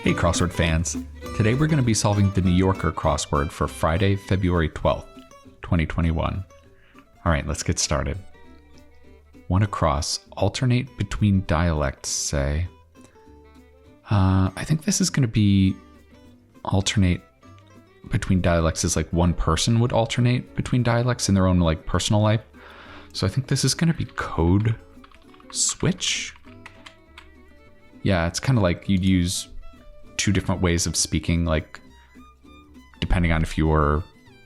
Hey Crossword fans! Today we're going to be solving the New Yorker crossword for Friday, February 12th, 2021. Alright, let's get started. One across, alternate between dialects, say. I think this is going to be alternate between dialects is like one person would alternate between dialects in their own like personal life. So I think this is going to be code switch. Yeah, it's kind of like you'd use two different ways of speaking, like depending on if you're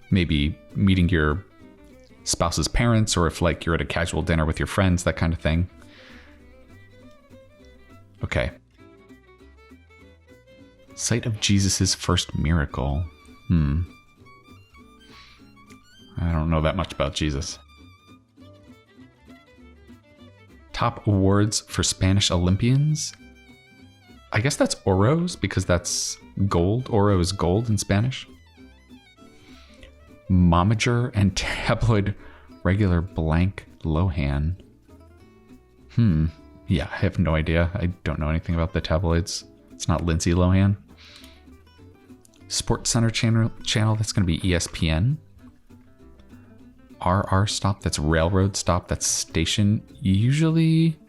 maybe meeting your spouse's parents or if like you're at a casual dinner with your friends, that kind of thing. Okay. Site of Jesus's first miracle. I don't know that much about Jesus. Top awards for Spanish Olympians. I guess that's oros because that's gold. Oro is gold in Spanish. Momager and tabloid regular blank Lohan. Yeah, I have no idea. I don't know anything about the tabloids. It's not Lindsay Lohan. Sports Center channel, that's going to be ESPN. RR stop, that's railroad stop, that's station. Usually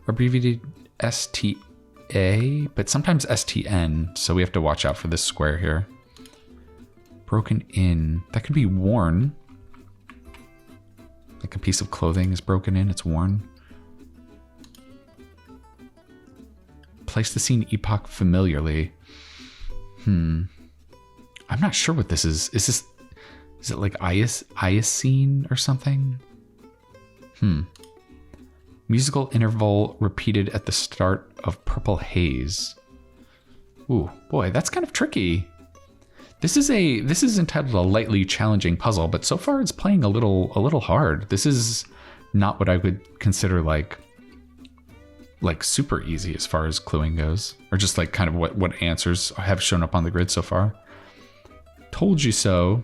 abbreviated STA, but sometimes STN, so we have to watch out for this square here. Broken in, that could be worn. Like a piece of clothing is broken in, it's worn. Place the scene epoch familiarly. I'm not sure what this is. Is it like Eocene or something? Musical interval repeated at the start of Purple Haze. Ooh, boy, that's kind of tricky. This is entitled a lightly challenging puzzle, but so far it's playing a little hard. This is not what I would consider like super easy as far as cluing goes, or just like kind of what answers have shown up on the grid so far. Told you so.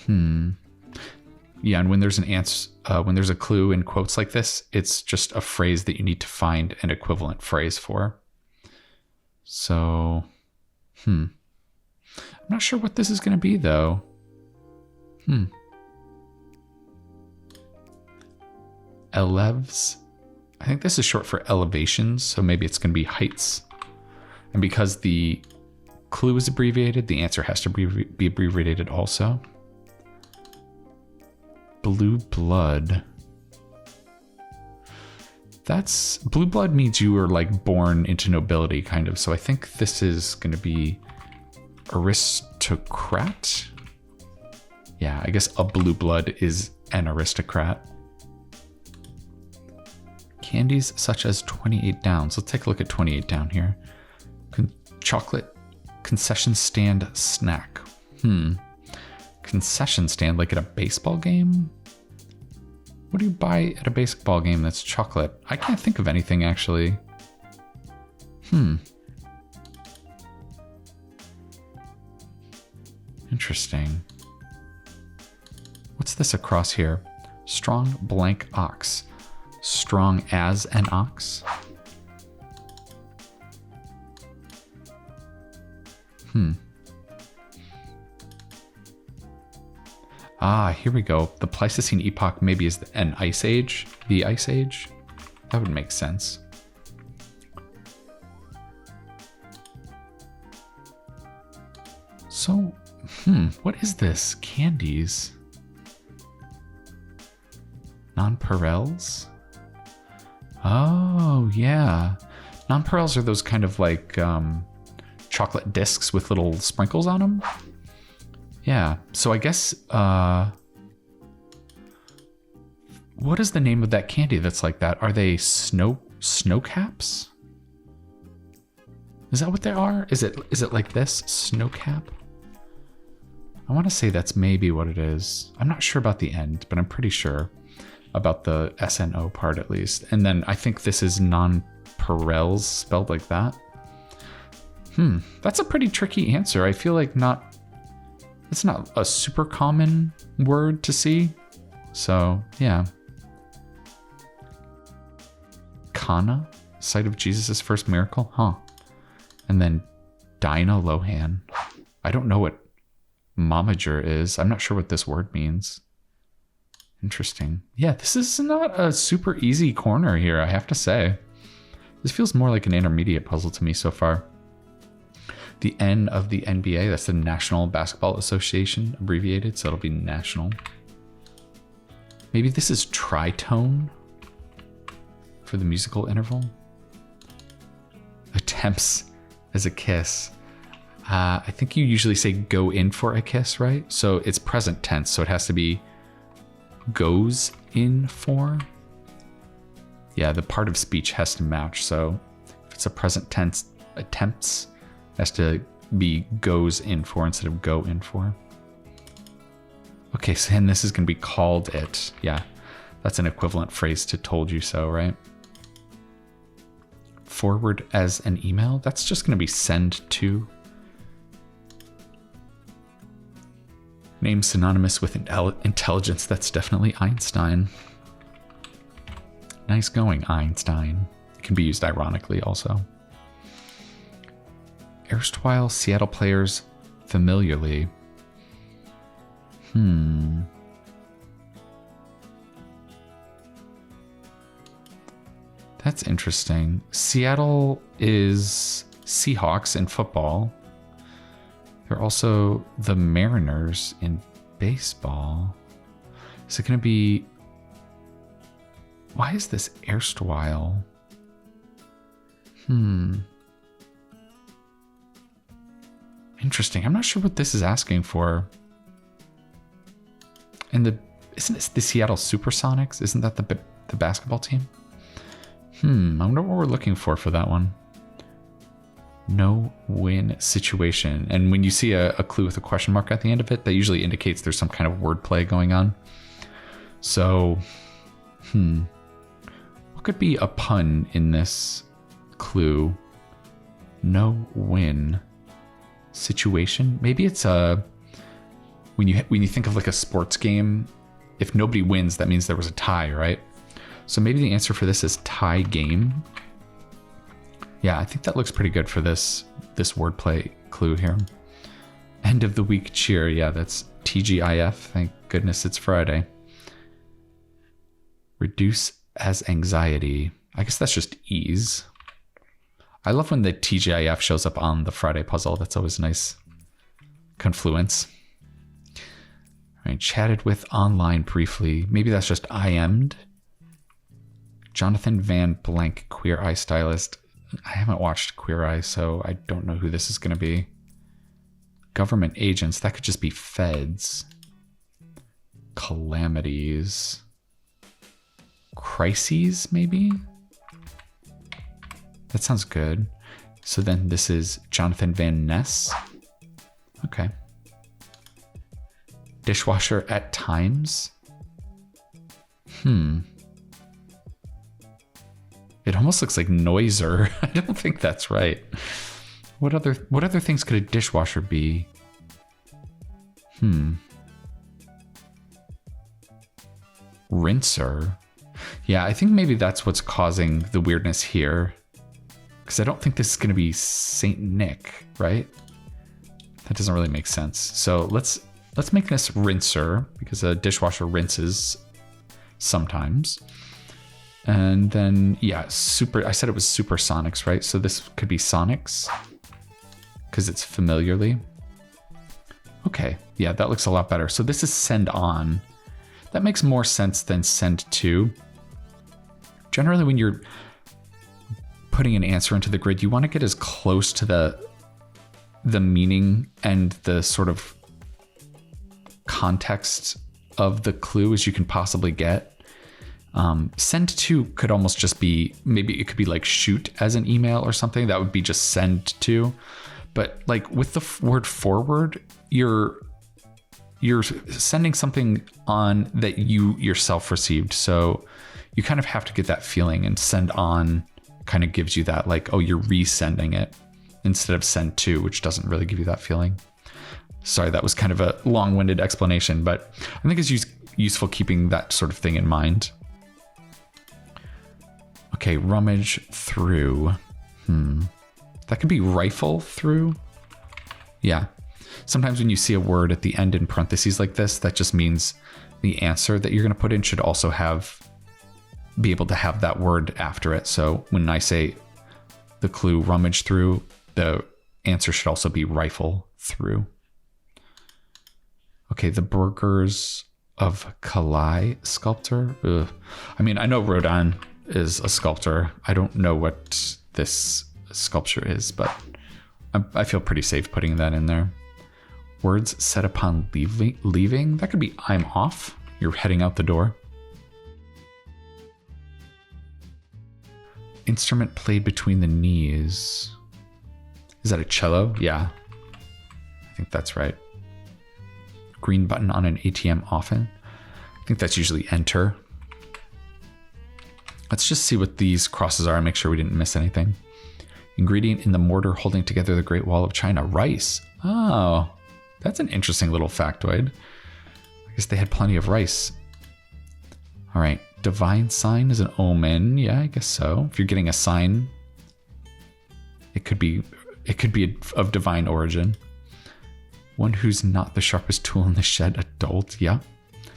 Yeah, and when there's an answer, when there's a clue in quotes like this, it's just a phrase that you need to find an equivalent phrase for. So, I'm not sure what this is going to be though. Elevs. I think this is short for elevations, so maybe it's going to be heights. And because the clue is abbreviated, the answer has to be abbreviated also. Blue blood. That's blue blood means you were like born into nobility kind of. So I think this is going to be aristocrat. Yeah, I guess a blue blood is an aristocrat. Candies such as 28 Downs. Let's take a look at 28 Down here. Chocolate concession stand snack. Concession stand, like at a baseball game? What do you buy at a baseball game that's chocolate? I can't think of anything actually. Interesting. What's this across here? Strong blank ox. Strong as an ox? Here we go. The Pleistocene epoch maybe is an ice age. The ice age? That would make sense. So, what is this? Candies? Nonpareils? Oh, yeah. Nonpareils are those kind of like chocolate discs with little sprinkles on them. Yeah, so I guess, what is the name of that candy that's like that? Are they snow caps? Is that what they are? Is it like this? Snow cap? I want to say that's maybe what it is. I'm not sure about the end, but I'm pretty sure about the SNO part at least. And then I think this is nonpareils spelled like that. That's a pretty tricky answer. I feel like it's not a super common word to see. So, yeah. Cana, site of Jesus' first miracle? Huh. And then Dinah Lohan. I don't know what momager is. I'm not sure what this word means. Interesting. Yeah, this is not a super easy corner here, I have to say. This feels more like an intermediate puzzle to me so far. The N of the NBA, that's the National Basketball Association, abbreviated, so it'll be national. Maybe this is tritone for the musical interval. Attempts as a kiss. I think you usually say go in for a kiss, right? So it's present tense, so it has to be goes in for. Yeah, the part of speech has to match. So if it's a present tense, attempts has to be goes in for instead of go in for. Okay, so then this is going to be called it. Yeah, that's an equivalent phrase to told you so, right? Forward as an email. That's just going to be send to. Name synonymous with intelligence. That's definitely Einstein. Nice going, Einstein. It can be used ironically also. Erstwhile Seattle players familiarly. That's interesting. Seattle is Seahawks in football. They're also the Mariners in baseball. Is it going to be... Why is this erstwhile? Interesting. I'm not sure what this is asking for. And isn't it the Seattle Supersonics? Isn't that the basketball team? I wonder what we're looking for that one. No win situation. And when you see a clue with a question mark at the end of it, that usually indicates there's some kind of wordplay going on. So, what could be a pun in this clue? No win situation. Maybe it's when you think of like a sports game, if nobody wins, that means there was a tie, right? So maybe the answer for this is tie game. Yeah, I think that looks pretty good for this wordplay clue here. End of the week cheer. Yeah, that's TGIF. Thank goodness it's Friday. Reduce as anxiety. I guess that's just ease. I love when the TGIF shows up on the Friday puzzle. That's always a nice confluence. All right, chatted with online briefly. Maybe that's just IM'd. Jonathan Van Blank, Queer Eye stylist. I haven't watched Queer Eye, so I don't know who this is going to be. Government agents. That could just be feds. Calamities. Crises, maybe? That sounds good. So then this is Jonathan Van Ness. Okay. Dishwasher at times. It almost looks like noiser. I don't think that's right. What other things could a dishwasher be? Rinser. Yeah, I think maybe that's what's causing the weirdness here. Because I don't think this is going to be Saint Nick, right? That doesn't really make sense. So let's make this rinser, because a dishwasher rinses sometimes. And then, yeah, I said it was supersonics, right? So this could be sonics, because it's familiarly. Okay, yeah, that looks a lot better. So this is send on. That makes more sense than send to. Generally, when you're putting an answer into the grid, you want to get as close to the meaning and the sort of context of the clue as you can possibly get. Send to could almost just be, maybe it could be like shoot as an email or something. That would be just send to. But like with the word forward, you're sending something on that you yourself received. So you kind of have to get that feeling, and send on kind of gives you that, like, oh, you're resending it instead of send to, which doesn't really give you that feeling. Sorry, that was kind of a long-winded explanation, but I think it's useful keeping that sort of thing in mind. Okay, rummage through. That could be rifle through. Yeah. Sometimes when you see a word at the end in parentheses like this, that just means the answer that you're going to put in should also be able to have that word after it. So when I say the clue rummage through, the answer should also be rifle through. Okay, the Burgers of Calais sculptor. Ugh. I mean, I know Rodin is a sculptor. I don't know what this sculpture is, but I feel pretty safe putting that in there. Words set upon leaving. That could be I'm off. You're heading out the door. Instrument played between the knees. Is that a cello? Yeah. I think that's right. Green button on an ATM often. I think that's usually enter. Let's just see what these crosses are and make sure we didn't miss anything. Ingredient in the mortar holding together the Great Wall of China. Rice. Oh, that's an interesting little factoid. I guess they had plenty of rice. All right. Divine sign is an omen. Yeah, I guess so. If you're getting a sign, it could be of divine origin. One who's not the sharpest tool in the shed. Adult. Yeah,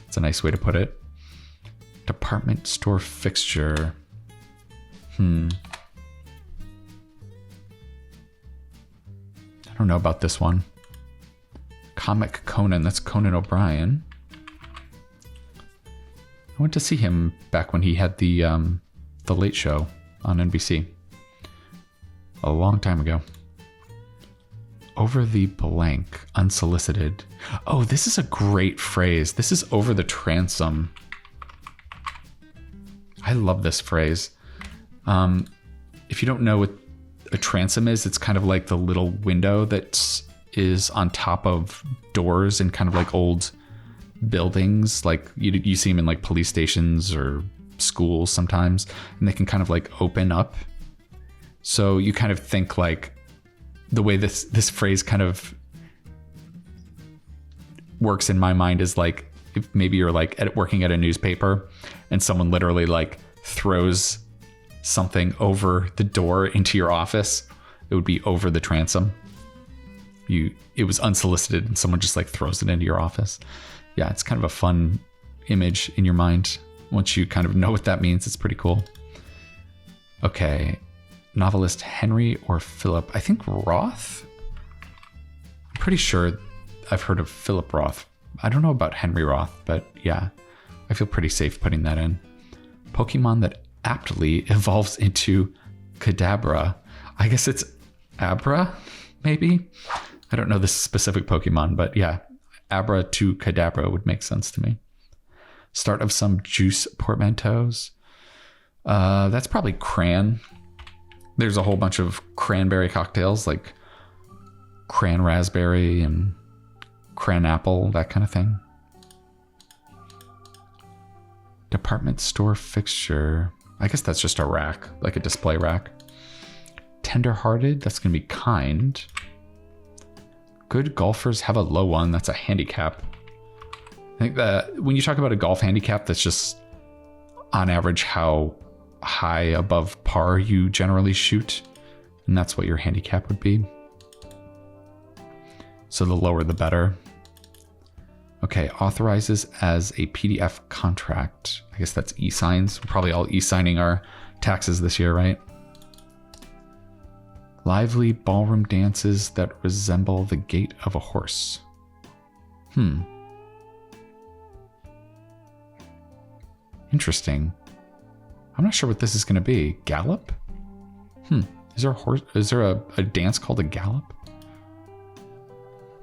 it's a nice way to put it. Department store fixture. I don't know about this one. Comic Conan. That's Conan O'Brien. I went to see him back when he had the Late Show on NBC. A long time ago. Over the blank, unsolicited. Oh, this is a great phrase. This is over the transom. I love this phrase. If you don't know what a transom is, it's kind of like the little window that is on top of doors in kind of like old buildings. Like you see them in like police stations or schools sometimes, and they can kind of like open up. So you kind of think like the way this phrase kind of works in my mind is like if maybe you're like working at a newspaper and someone literally like throws something over the door into your office, it would be over the transom. It was unsolicited and someone just like throws it into your office. Yeah, it's kind of a fun image in your mind. Once you kind of know what that means, it's pretty cool. Okay. Novelist Henry or Philip? I think Roth? I'm pretty sure I've heard of Philip Roth. I don't know about Henry Roth, but yeah, I feel pretty safe putting that in. Pokemon that aptly evolves into Kadabra. I guess it's Abra, maybe? I don't know the specific Pokemon, but yeah, Abra to Kadabra would make sense to me. Start of some juice portmanteaus. That's probably cran. There's a whole bunch of cranberry cocktails like cran raspberry and cran apple, that kind of thing. Department store fixture. I guess that's just a rack, like a display rack. Tender-hearted, that's going to be kind. Good golfers have a low one, that's a handicap. I think that when you talk about a golf handicap, that's just on average how high above par you generally shoot, and that's what your handicap would be. So the lower the better. Okay, authorizes as a PDF contract. I guess that's e-signs. We're probably all e-signing our taxes this year, right? Lively ballroom dances that resemble the gait of a horse. Interesting. I'm not sure what this is going to be. Gallop? Is there a horse? Is there a dance called a gallop?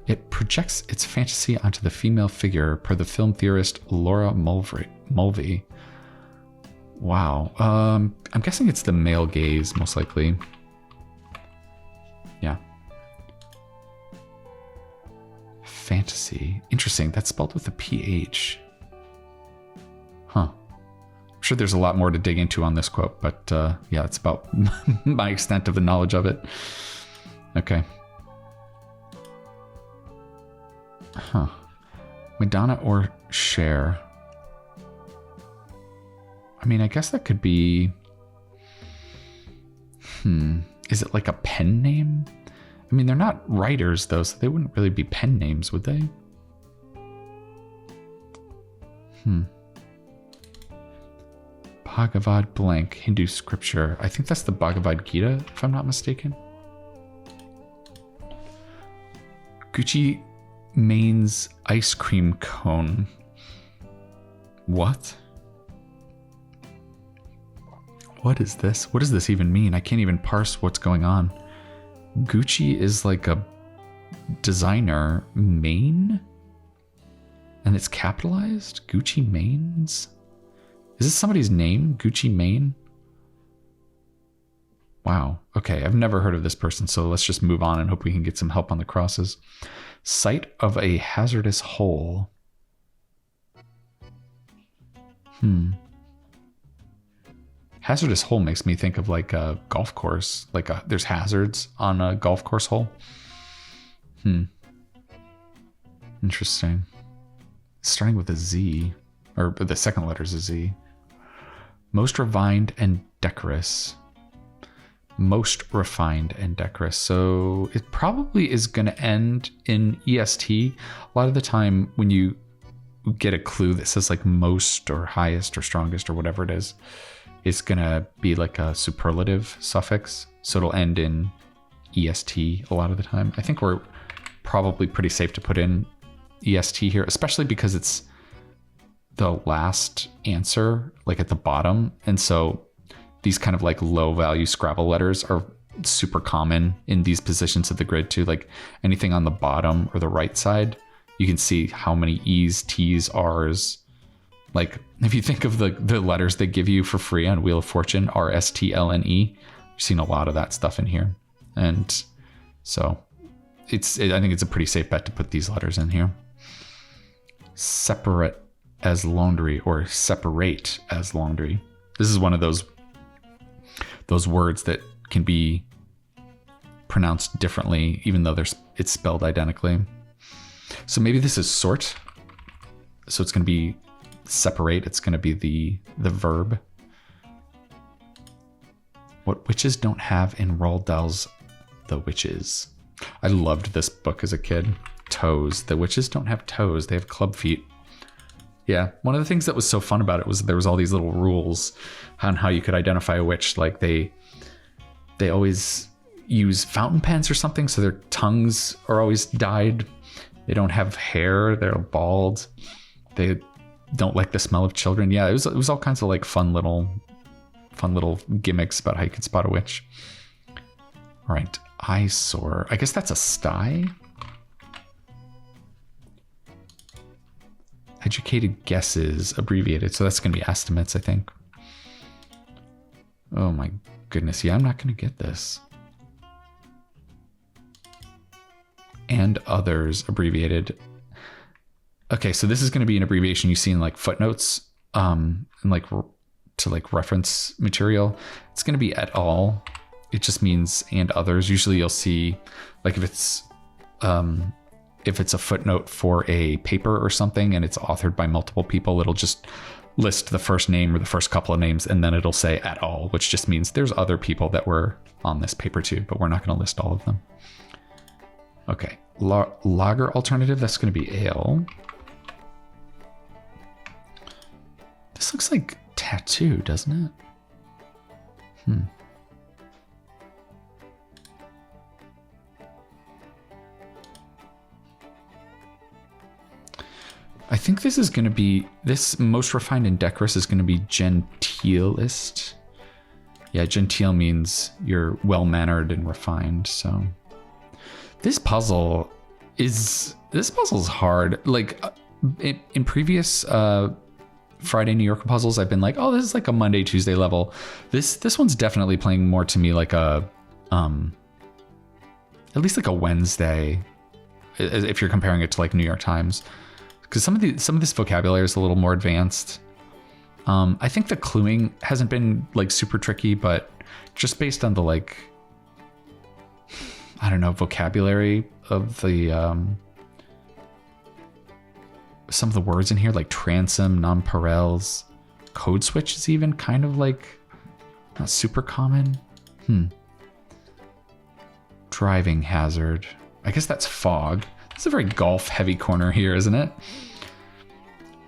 It projects its fantasy onto the female figure, per the film theorist Laura Mulvey. Wow. I'm guessing it's the male gaze, most likely. Yeah. Fantasy. Interesting. That's spelled with a PH. Huh. I'm sure there's a lot more to dig into on this quote, but yeah, it's about my extent of the knowledge of it. Okay. Huh. Madonna or Cher? I mean, I guess that could be... Is it like a pen name? I mean, they're not writers though, so they wouldn't really be pen names, would they? Bhagavad blank, Hindu scripture. I think that's the Bhagavad Gita, if I'm not mistaken. Gucci Mane's ice cream cone. What? What is this? What does this even mean? I can't even parse what's going on. Gucci is like a designer. Mane? And it's capitalized? Gucci Mane's? Is this somebody's name? Gucci Mane? Wow. Okay, I've never heard of this person, so let's just move on and hope we can get some help on the crosses. Site of a hazardous hole. Hazardous hole makes me think of like a golf course. Like there's hazards on a golf course hole. Interesting. Starting with a Z, or the second letter is a Z. Most refined and decorous. Most refined and decorous. So it probably is going to end in EST. A lot of the time when you get a clue that says like most or highest or strongest or whatever it is, it's going to be like a superlative suffix. So it'll end in EST a lot of the time. I think we're probably pretty safe to put in EST here, especially because it's the last answer, like at the bottom. And so these kind of like low value Scrabble letters are super common in these positions of the grid too. Like anything on the bottom or the right side, you can see how many E's, T's, R's. Like if you think of the letters they give you for free on Wheel of Fortune, R, S, T, L, and E, you've seen a lot of that stuff in here. And so I think it's a pretty safe bet to put these letters in here. Separate as laundry, or separate as laundry. This is one of those words that can be pronounced differently, even though it's spelled identically. So maybe this is sort. So it's going to be separate. It's going to be the verb. What witches don't have in Roald Dahl's The Witches. I loved this book as a kid. Toes. The witches don't have toes. They have club feet. Yeah, one of the things that was so fun about it was there was all these little rules on how you could identify a witch. Like they always use fountain pens or something, so their tongues are always dyed. They don't have hair. They're bald. They don't like the smell of children. Yeah, it was all kinds of like fun little gimmicks about how you could spot a witch. All right, eyesore. I guess that's a sty. Educated guesses, abbreviated. So that's going to be estimates, I think. Oh my goodness. Yeah, I'm not going to get this. And others, abbreviated. Okay, so this is going to be an abbreviation you see in like footnotes, and like to like reference material. It's going to be et al. It just means and others. Usually you'll see like if it's a footnote for a paper or something and it's authored by multiple people, it'll just list the first name or the first couple of names, and then it'll say et al, which just means there's other people that were on this paper too, but we're not going to list all of them. Okay, lager alternative, that's going to be ale. This looks like tattoo, doesn't it? I think this is going to be, this most refined and decorous is going to be genteelist. Yeah, genteel means you're well-mannered and refined. So this puzzle's hard. Like in previous Friday New Yorker puzzles, I've been like, oh, this is like a Monday, Tuesday level. This one's definitely playing more to me like a, at least like a Wednesday, if you're comparing it to like New York Times. Because some of this vocabulary is a little more advanced. I think the cluing hasn't been like super tricky, but just based on the like, I don't know, vocabulary of the some of the words in here, like transom, nonpareils, code switch is even kind of like not super common. Driving hazard. I guess that's fog. It's a very golf heavy corner here, isn't it?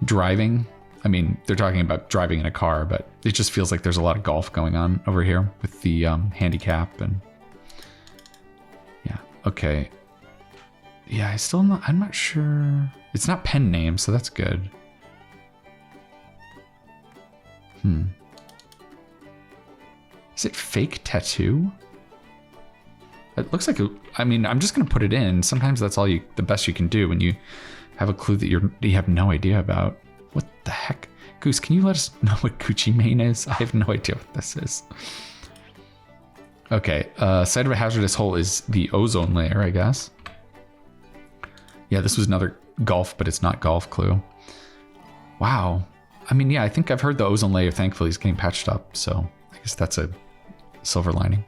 Driving. I mean, they're talking about driving in a car, but it just feels like there's a lot of golf going on over here with the handicap and yeah. Okay. Yeah, I'm not sure. It's not pen name, so that's good. Is it fake tattoo? It looks like I'm just gonna put it in. Sometimes that's the best you can do when you have a clue that you have no idea about. What the heck? Goose, can you let us know what Gucci Mane is? I have no idea what this is. Okay, site of a hazardous hole is the ozone layer, I guess. Yeah, this was another golf, but it's not golf clue. Wow. I mean, yeah, I think I've heard the ozone layer, thankfully, is getting patched up, so I guess that's a silver lining.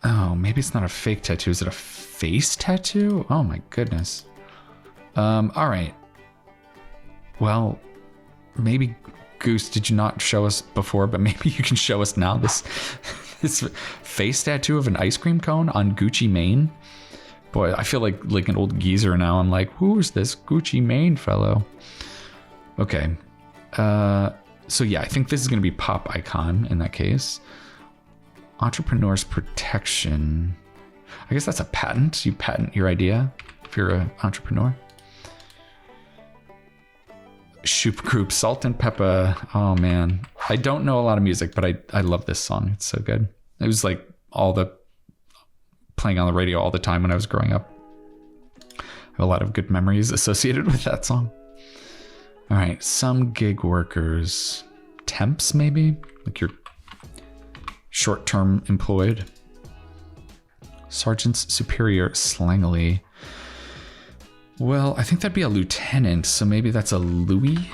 Oh, maybe it's not a fake tattoo. Is it a face tattoo? Oh my goodness. All right. Well, maybe Goose, did you not show us before, but maybe you can show us now this face tattoo of an ice cream cone on Gucci Mane. Boy, I feel like an old geezer now. I'm like, who's this Gucci Mane fellow? Okay. So yeah, I think this is going to be pop icon in that case. Entrepreneur's protection. I guess that's a patent. You patent your idea if you're an entrepreneur. Shoop Group, Salt and Pepper. Oh man, I don't know a lot of music, but I love this song. It's so good. It was like playing on the radio all the time when I was growing up. I have a lot of good memories associated with that song. All right, some gig workers, temps maybe, like you're short-term employed. Sergeant's superior, slangily. Well, I think that'd be a lieutenant, so maybe that's a Louis.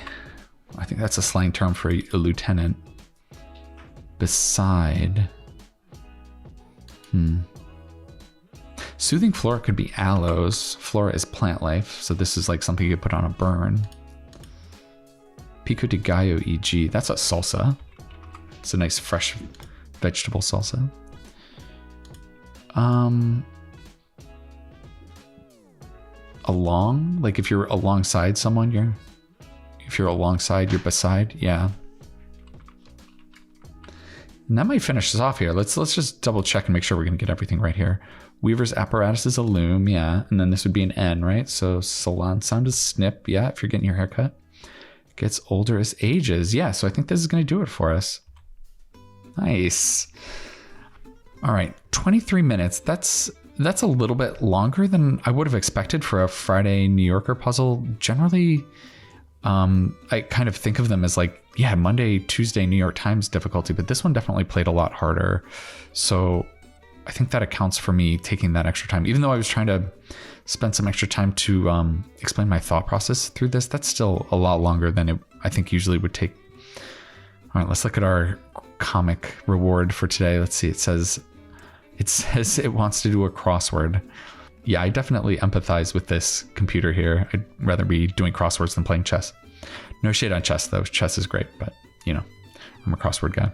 I think that's a slang term for a lieutenant. Beside. Soothing flora could be aloes. Flora is plant life, so this is like something you could put on a burn. Pico de gallo, e.g. That's a salsa. It's a nice fresh vegetable salsa. Along, like if you're alongside someone, you're beside, yeah. And that might finish us off here. Let's just double check and make sure we're gonna get everything right here. Weaver's apparatus is a loom, yeah. And then this would be an N, right? So salon sound is snip, yeah, if you're getting your haircut. Gets older as ages, yeah. So I think this is gonna do it for us. Nice. All right, 23 minutes. That's a little bit longer than I would have expected for a Friday New Yorker puzzle. Generally, I kind of think of them as like, yeah, Monday, Tuesday, New York Times difficulty, but this one definitely played a lot harder. So I think that accounts for me taking that extra time. Even though I was trying to spend some extra time to explain my thought process through this, that's still a lot longer than it, I think, usually would take. All right, let's look at our comic reward for today. Let's see, it says it wants to do a crossword. Yeah, I definitely empathize with this computer here. I'd rather be doing crosswords than playing chess. No shade on chess though. Chess is great, but you know, I'm a crossword guy.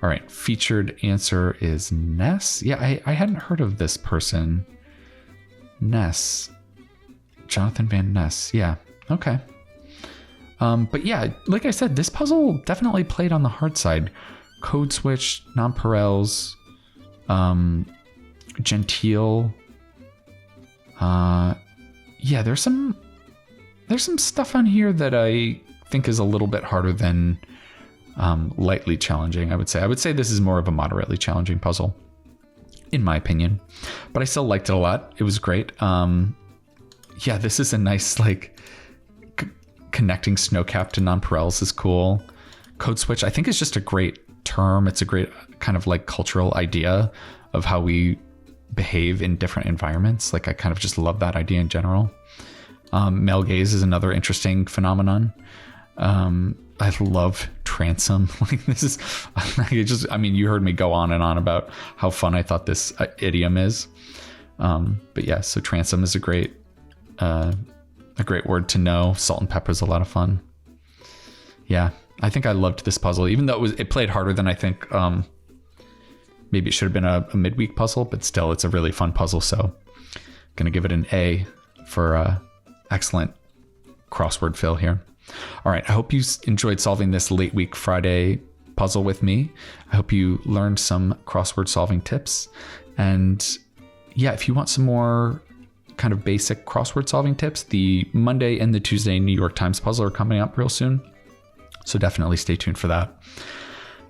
All right, featured answer is Ness. Yeah, I hadn't heard of this person. Ness. Jonathan Van Ness. Yeah, okay. But yeah, like I said, this puzzle definitely played on the hard side. Code switch, nonpareils, genteel. Yeah, there's some stuff on here that I think is a little bit harder than lightly challenging. I would say this is more of a moderately challenging puzzle, in my opinion. But I still liked it a lot. It was great. Yeah, this is a nice like connecting snowcap to nonpareils is cool. Code switch, I think, is just a great term. It's a great kind of like cultural idea of how we behave in different environments. Like I kind of just love that idea in general. Male gaze is another interesting phenomenon. I love transom. Like this is, I mean, you heard me go on and on about how fun I thought this idiom is. But yeah, so transom is a great word to know. Salt and pepper is a lot of fun. Yeah, I think I loved this puzzle, even though it played harder than I think. Maybe it should have been a midweek puzzle, but still, it's a really fun puzzle. So going to give it an A for excellent crossword fill here. All right. I hope you enjoyed solving this late week Friday puzzle with me. I hope you learned some crossword solving tips. And yeah, if you want some more kind of basic crossword solving tips, the Monday and the Tuesday New York Times puzzle are coming up real soon. So definitely stay tuned for that.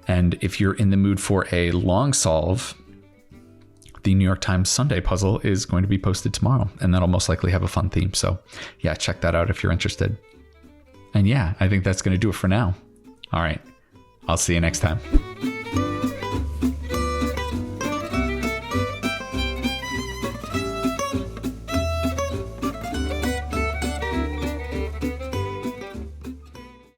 And if you're in the mood for a long solve, the New York Times Sunday puzzle is going to be posted tomorrow, and that'll most likely have a fun theme. So yeah, check that out if you're interested. And yeah, I think that's going to do it for now. All right. I'll see you next time.